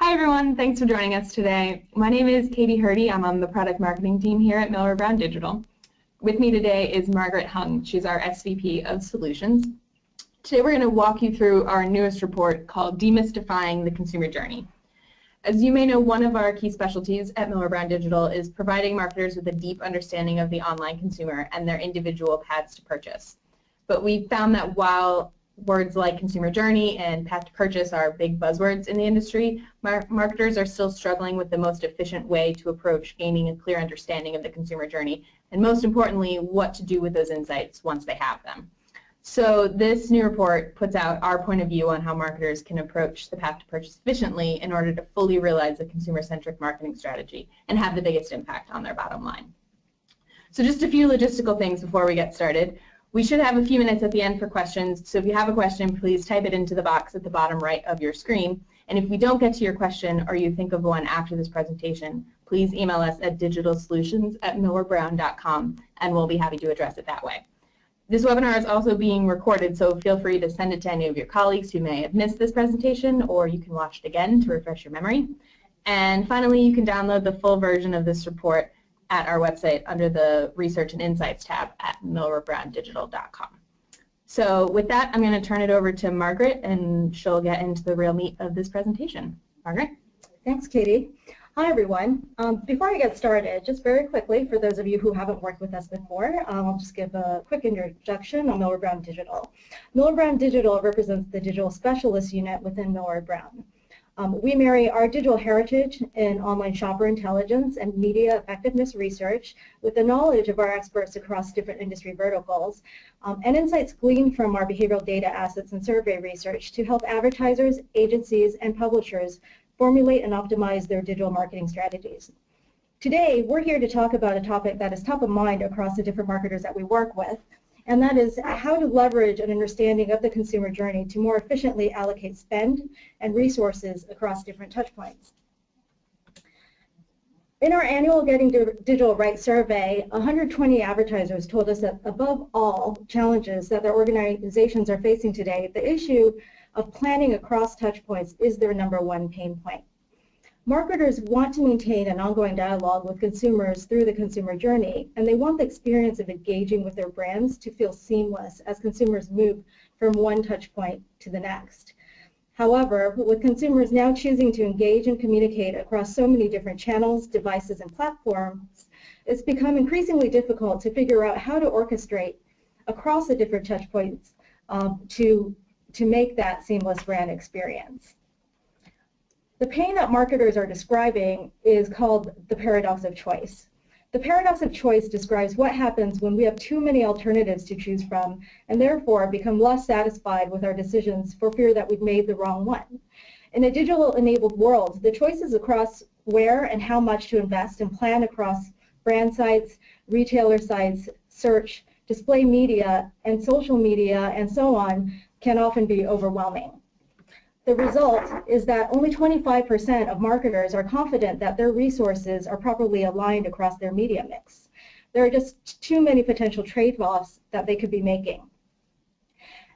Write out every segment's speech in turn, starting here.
Hi everyone, thanks for joining us today. My name is Katie Hurdy. I'm on the product marketing team here at Millward Digital. With me today is Margaret Hung. She's our SVP of Solutions. Today we're going to walk you through our newest report called Demystifying the Consumer Journey. As you may know, one of our key specialties at Millward Digital is providing marketers with a deep understanding of the online consumer and their individual paths to purchase. But we found that while words like consumer journey and path to purchase are big buzzwords in the industry, marketers are still struggling with the most efficient way to approach gaining a clear understanding of the consumer journey, and most importantly, what to do with those insights once they have them. So this new report puts out our point of view on how marketers can approach the path to purchase efficiently in order to fully realize the consumer-centric marketing strategy and have the biggest impact on their bottom line. So just a few logistical things before we get started. We should have a few minutes at the end for questions, so if you have a question, please type it into the box at the bottom right of your screen. And if we don't get to your question or you think of one after this presentation, please email us at digitalsolutions@millwardbrown.com and we'll be happy to address it that way. This webinar is also being recorded, so feel free to send it to any of your colleagues who may have missed this presentation, or you can watch it again to refresh your memory. And finally, you can download the full version of this report at our website under the Research and Insights tab at millwarddigital.com. So with that, I'm going to turn it over to Margaret, and she'll get into the real meat of this presentation. Margaret? Thanks, Katie. Hi, everyone. Before I get started, just very quickly, for those of you who haven't worked with us before, I'll just give a quick introduction on Millward Brown Digital. Millward Brown Digital represents the digital specialist unit within Millward Brown. We marry our digital heritage in online shopper intelligence and media effectiveness research with the knowledge of our experts across different industry verticals and insights gleaned from our behavioral data assets and survey research to help advertisers, agencies, and publishers formulate and optimize their digital marketing strategies. Today, we're here to talk about a topic that is top of mind across the different marketers that we work with, and that is how to leverage an understanding of the consumer journey to more efficiently allocate spend and resources across different touchpoints. In our annual Getting Digital Right survey, 120 advertisers told us that above all challenges that their organizations are facing today, the issue of planning across touchpoints is their #1 pain point. Marketers want to maintain an ongoing dialogue with consumers through the consumer journey, and they want the experience of engaging with their brands to feel seamless as consumers move from one touch point to the next. However, with consumers now choosing to engage and communicate across so many different channels, devices, and platforms, it's become increasingly difficult to figure out how to orchestrate across the different touch points to make that seamless brand experience. The pain that marketers are describing is called the paradox of choice. The paradox of choice describes what happens when we have too many alternatives to choose from and therefore become less satisfied with our decisions for fear that we've made the wrong one. In a digital-enabled world, the choices across where and how much to invest and plan across brand sites, retailer sites, search, display media, and social media, and so on, can often be overwhelming. The result is that only 25% of marketers are confident that their resources are properly aligned across their media mix. There are just too many potential trade-offs that they could be making.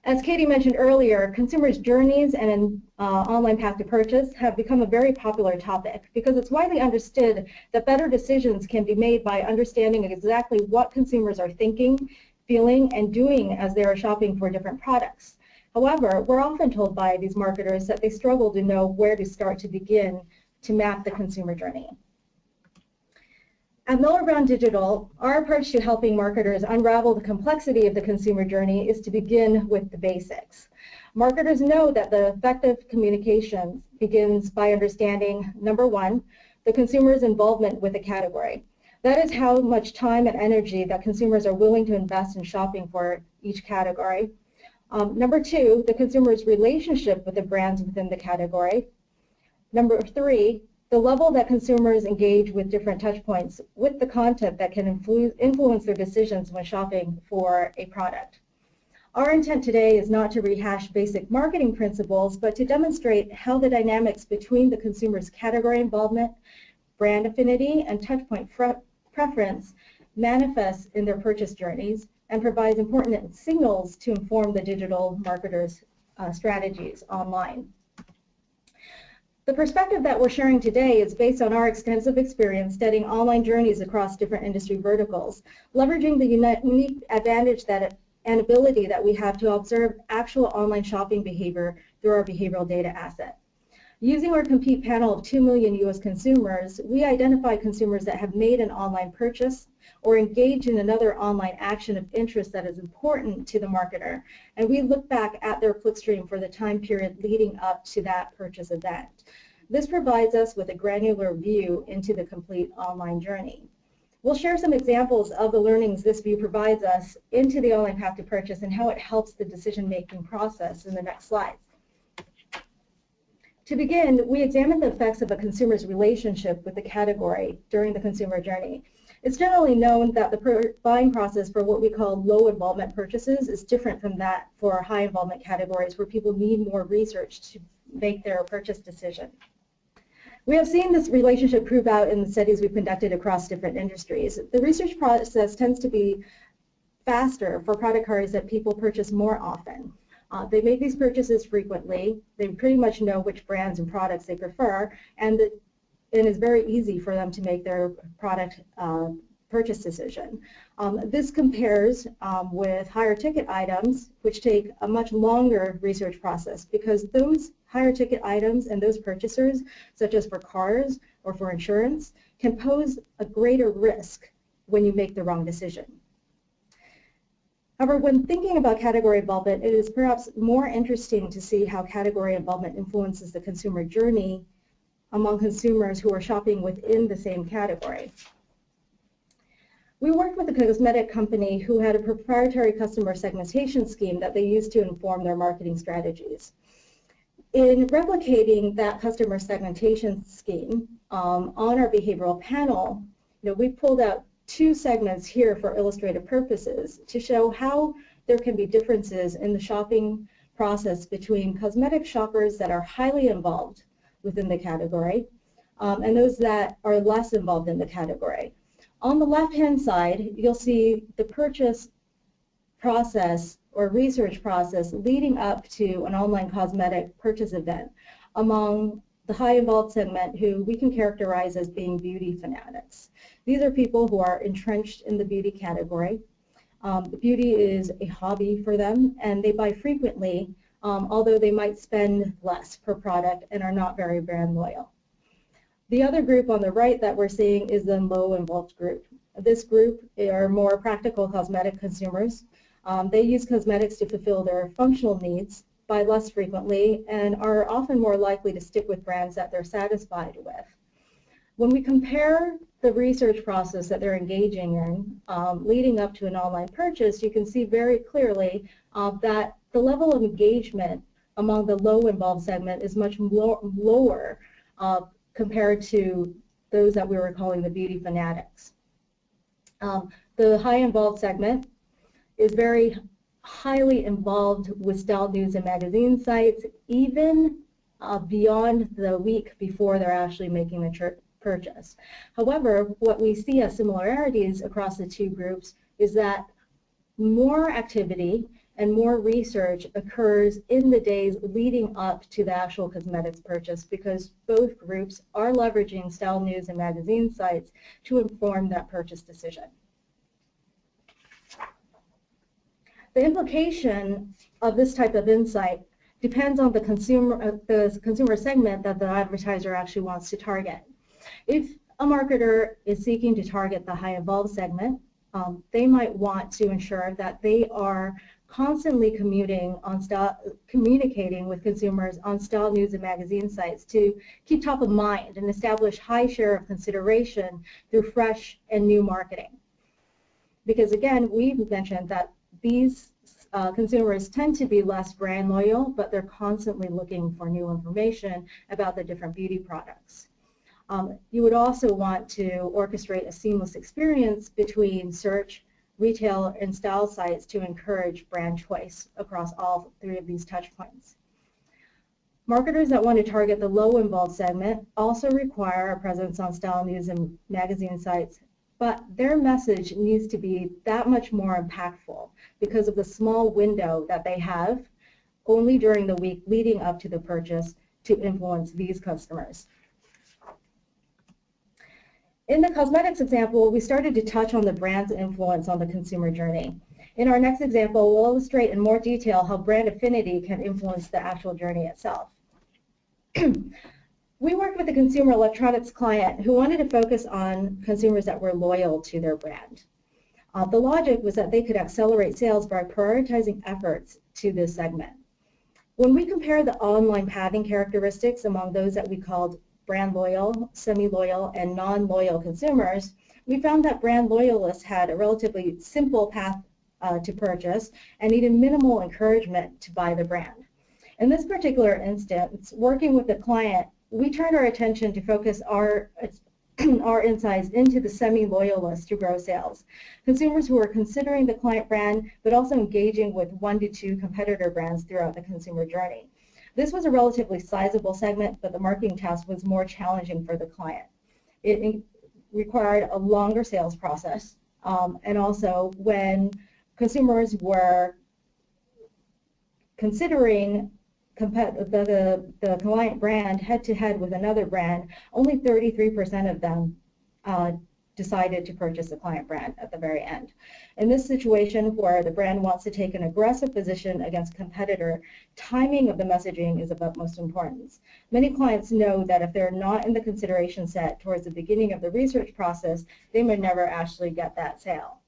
As Katie mentioned earlier, consumers' journeys and online path to purchase have become a very popular topic because it's widely understood that better decisions can be made by understanding exactly what consumers are thinking, feeling, and doing as they are shopping for different products. However, we're often told by these marketers that they struggle to know where to start to begin to map the consumer journey. At Millward Brown Digital, our approach to helping marketers unravel the complexity of the consumer journey is to begin with the basics. Marketers know that the effective communication begins by understanding, #1, the consumer's involvement with a category. That is how much time and energy that consumers are willing to invest in shopping for each category. #2, the consumer's relationship with the brands within the category. #3, the level that consumers engage with different touchpoints with the content that can influence their decisions when shopping for a product. Our intent today is not to rehash basic marketing principles, but to demonstrate how the dynamics between the consumer's category involvement, brand affinity, and touchpoint preference manifests in their purchase journeys and provides important signals to inform the digital marketers' strategies online. The perspective that we're sharing today is based on our extensive experience studying online journeys across different industry verticals, leveraging the unique advantage and ability that we have to observe actual online shopping behavior through our behavioral data asset. Using our compete panel of 2 million U.S. consumers, we identify consumers that have made an online purchase or engaged in another online action of interest that is important to the marketer, and we look back at their clickstream for the time period leading up to that purchase event. This provides us with a granular view into the complete online journey. We'll share some examples of the learnings this view provides us into the online path to purchase and how it helps the decision-making process in the next slides. To begin, we examine the effects of a consumer's relationship with the category during the consumer journey. It's generally known that the buying process for what we call low involvement purchases is different from that for high involvement categories where people need more research to make their purchase decision. We have seen this relationship prove out in the studies we've conducted across different industries. The research process tends to be faster for product categories that people purchase more often. They make these purchases frequently. They pretty much know which brands and products they prefer, and it is very easy for them to make their product purchase decision. This compares with higher ticket items, which take a much longer research process because those higher ticket items and those purchasers, such as for cars or for insurance, can pose a greater risk when you make the wrong decision. However, when thinking about category involvement, it is perhaps more interesting to see how category involvement influences the consumer journey among consumers who are shopping within the same category. We worked with a cosmetic company who had a proprietary customer segmentation scheme that they used to inform their marketing strategies. In replicating that customer segmentation scheme on our behavioral panel, we pulled out 2 segments here for illustrative purposes to show how there can be differences in the shopping process between cosmetic shoppers that are highly involved within the category and those that are less involved in the category. On the left-hand side, you'll see the purchase process or research process leading up to an online cosmetic purchase event among the high involved segment who we can characterize as being beauty fanatics. These are people who are entrenched in the beauty category. Beauty is a hobby for them and they buy frequently, although they might spend less per product and are not very brand loyal. The other group on the right that we're seeing is the low involved group. This group are more practical cosmetic consumers. They use cosmetics to fulfill their functional needs, buy less frequently, and are often more likely to stick with brands that they're satisfied with. When we compare the research process that they're engaging in leading up to an online purchase, you can see very clearly that the level of engagement among the low involved segment is much lower compared to those that we were calling the beauty fanatics. The high involved segment is very highly involved with style news and magazine sites, even beyond the week before they're actually making the purchase. However, what we see as similarities across the 2 groups is that more activity and more research occurs in the days leading up to the actual cosmetics purchase because both groups are leveraging style news and magazine sites to inform that purchase decision. The implication of this type of insight depends on the consumer segment that the advertiser actually wants to target. If a marketer is seeking to target the high involved segment, they might want to ensure that they are constantly communicating with consumers on style news and magazine sites to keep top of mind and establish high share of consideration through fresh and new marketing. Because again, we've mentioned that these consumers tend to be less brand loyal, but they're constantly looking for new information about the different beauty products. You would also want to orchestrate a seamless experience between search, retail, and style sites to encourage brand choice across all 3 of these touch points. Marketers that want to target the low involved segment also require a presence on style news and magazine sites, but their message needs to be that much more impactful because of the small window that they have only during the week leading up to the purchase to influence these customers. In the cosmetics example, we started to touch on the brand's influence on the consumer journey. In our next example, we'll illustrate in more detail how brand affinity can influence the actual journey itself. We worked with a consumer electronics client who wanted to focus on consumers that were loyal to their brand. The logic was that they could accelerate sales by prioritizing efforts to this segment. When we compared the online pathing characteristics among those that we called brand loyal, semi-loyal, and non-loyal consumers, we found that brand loyalists had a relatively simple path to purchase and needed minimal encouragement to buy the brand. In this particular instance, working with the client, we turned our attention to focus our insights into the semi-loyalists to grow sales, consumers who are considering the client brand but also engaging with 1 to 2 competitor brands throughout the consumer journey. This was a relatively sizable segment, but the marketing task was more challenging for the client. It required a longer sales process, and also when consumers were considering the client brand head-to-head with another brand, only 33% of them decided to purchase the client brand at the very end. In this situation where the brand wants to take an aggressive position against a competitor, timing of the messaging is of utmost importance. Many clients know that if they're not in the consideration set towards the beginning of the research process, they may never actually get that sale.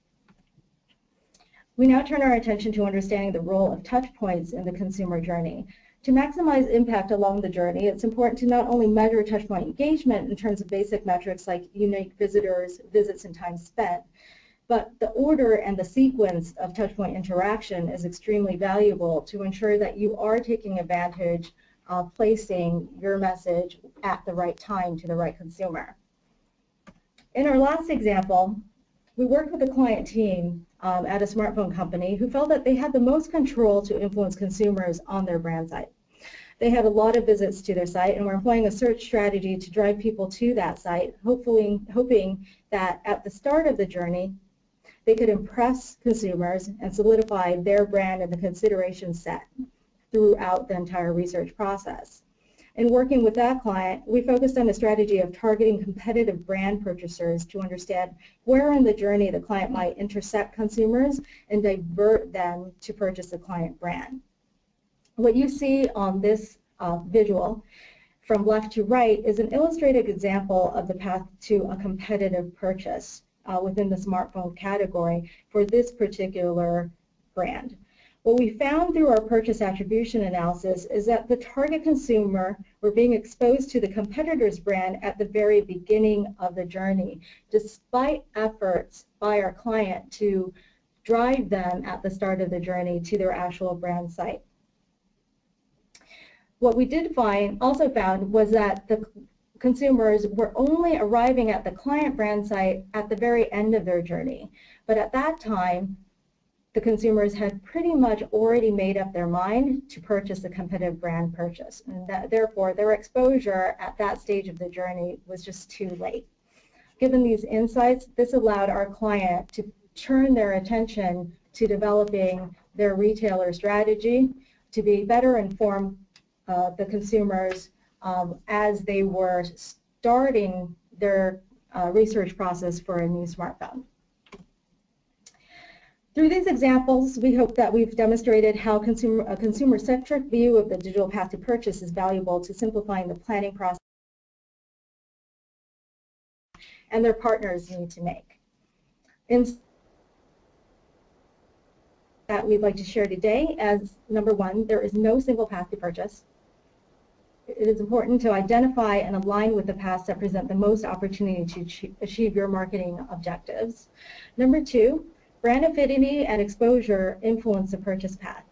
We now turn our attention to understanding the role of touch points in the consumer journey. To maximize impact along the journey, it's important to not only measure touchpoint engagement in terms of basic metrics like unique visitors, visits, and time spent, but the order and the sequence of touchpoint interaction is extremely valuable to ensure that you are taking advantage of placing your message at the right time to the right consumer. In our last example, we worked with a client team at a smartphone company who felt that they had the most control to influence consumers on their brand site. They had a lot of visits to their site and were employing a search strategy to drive people to that site, hoping that at the start of the journey, they could impress consumers and solidify their brand in the consideration set throughout the entire research process. In working with that client, we focused on the strategy of targeting competitive brand purchasers to understand where in the journey the client might intersect consumers and divert them to purchase the client brand. What you see on this visual from left to right is an illustrative example of the path to a competitive purchase within the smartphone category for this particular brand. What we found through our purchase attribution analysis is that the target consumer were being exposed to the competitor's brand at the very beginning of the journey, despite efforts by our client to drive them at the start of the journey to their actual brand site. What we did also found was that the consumers were only arriving at the client brand site at the very end of their journey. But at that time, the consumers had pretty much already made up their mind to purchase a competitive brand purchase. And that, therefore, their exposure at that stage of the journey was just too late. Given these insights, this allowed our client to turn their attention to developing their retailer strategy to be better inform the consumers as they were starting their research process for a new smartphone. Through these examples, we hope that we've demonstrated how a consumer-centric view of the digital path to purchase is valuable to simplifying the planning process and their partners need to make. That we'd like to share today as number one, there is no single path to purchase. It is important to identify and align with the paths that present the most opportunity to achieve your marketing objectives. Number two, brand affinity and exposure influence the purchase path.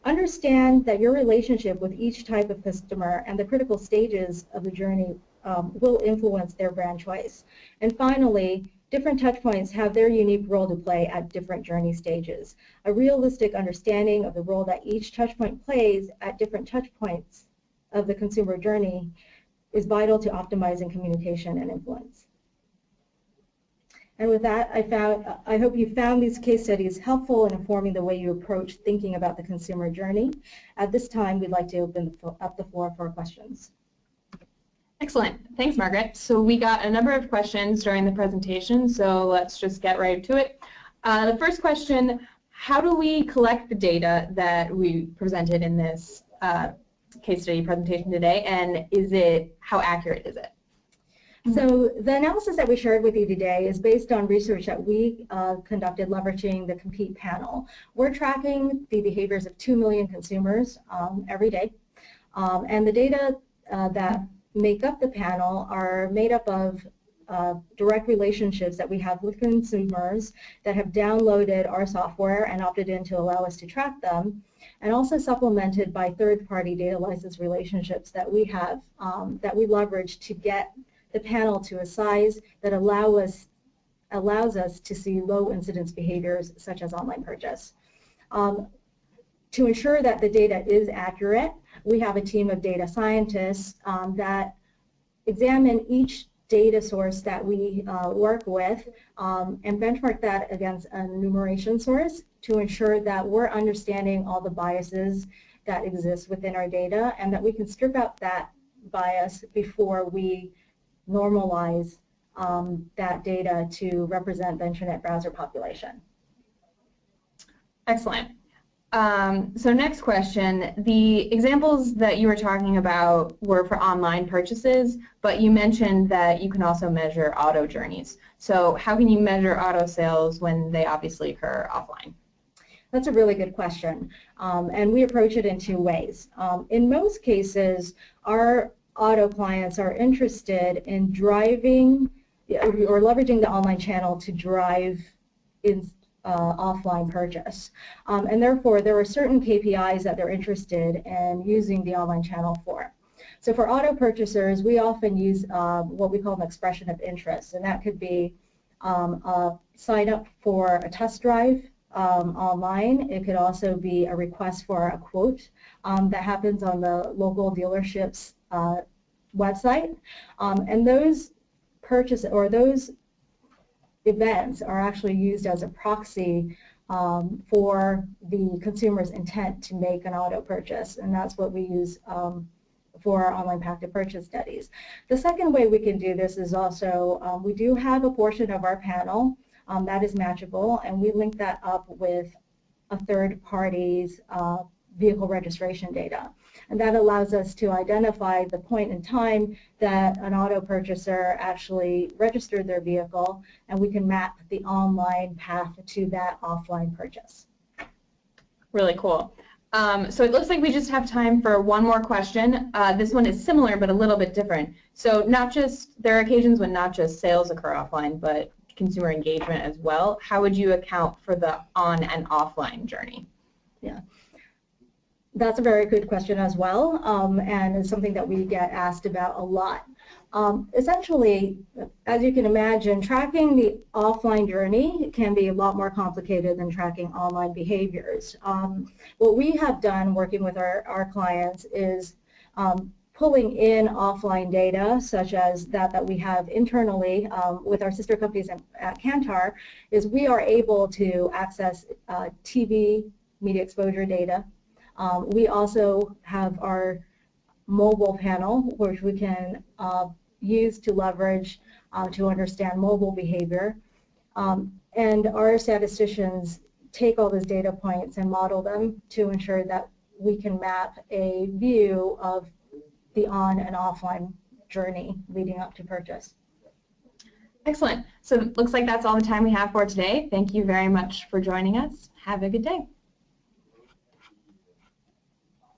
Understand that your relationship with each type of customer and the critical stages of the journey will influence their brand choice. And finally, different touchpoints have their unique role to play at different journey stages. A realistic understanding of the role that each touchpoint plays at different touchpoints of the consumer journey is vital to optimizing communication and influence. And with that, I hope you found these case studies helpful in informing the way you approach thinking about the consumer journey. At this time, we'd like to open up the floor for questions. Excellent. Thanks, Margaret. So we got a number of questions during the presentation, so let's just get right to it. The first question, how do we collect the data that we presented in this case study presentation today, and how accurate is it? So the analysis that we shared with you today is based on research that we conducted leveraging the Compete panel. We're tracking the behaviors of 2 million consumers every day, and the data that make up the panel are made up of direct relationships that we have with consumers that have downloaded our software and opted in to allow us to track them, and also supplemented by third-party data license relationships that we have, that we leverage to get the panel to a size that allows us to see low incidence behaviors such as online purchase. To ensure that the data is accurate, we have a team of data scientists that examine each data source that we work with and benchmark that against an enumeration source to ensure that we're understanding all the biases that exist within our data and that we can strip out that bias before we normalize that data to represent the internet browser population. Excellent. So next question, the examples that you were talking about were for online purchases, but you mentioned that you can also measure auto journeys. So how can you measure auto sales when they obviously occur offline? That's a really good question, and we approach it in two ways. In most cases, our auto clients are interested in driving or leveraging the online channel to drive in offline purchase. And therefore, there are certain KPIs that they're interested in using the online channel for. So for auto purchasers, we often use what we call an expression of interest, and that could be a sign up for a test drive online. It could also be a request for a quote that happens on the local dealership's website, and those events are actually used as a proxy for the consumer's intent to make an auto purchase, and that's what we use for our online path to purchase studies. The second way we can do this is also we do have a portion of our panel that is matchable, and we link that up with a third party's vehicle registration data. And that allows us to identify the point in time that an auto purchaser actually registered their vehicle, and we can map the online path to that offline purchase. Really cool. So it looks like we just have time for one more question. This one is similar but a little bit different. So there are occasions when not just sales occur offline, but consumer engagement as well. How would you account for the on and offline journey? Yeah. That's a very good question as well, and it's something that we get asked about a lot. Essentially, as you can imagine, tracking the offline journey can be a lot more complicated than tracking online behaviors. What we have done working with our clients is pulling in offline data, such as that we have internally with our sister companies at Kantar, is we are able to access TV media exposure data. We also have our mobile panel, which we can use to leverage to understand mobile behavior. And our statisticians take all those data points and model them to ensure that we can map a view of the on and offline journey leading up to purchase. Excellent. So it looks like that's all the time we have for today. Thank you very much for joining us. Have a good day.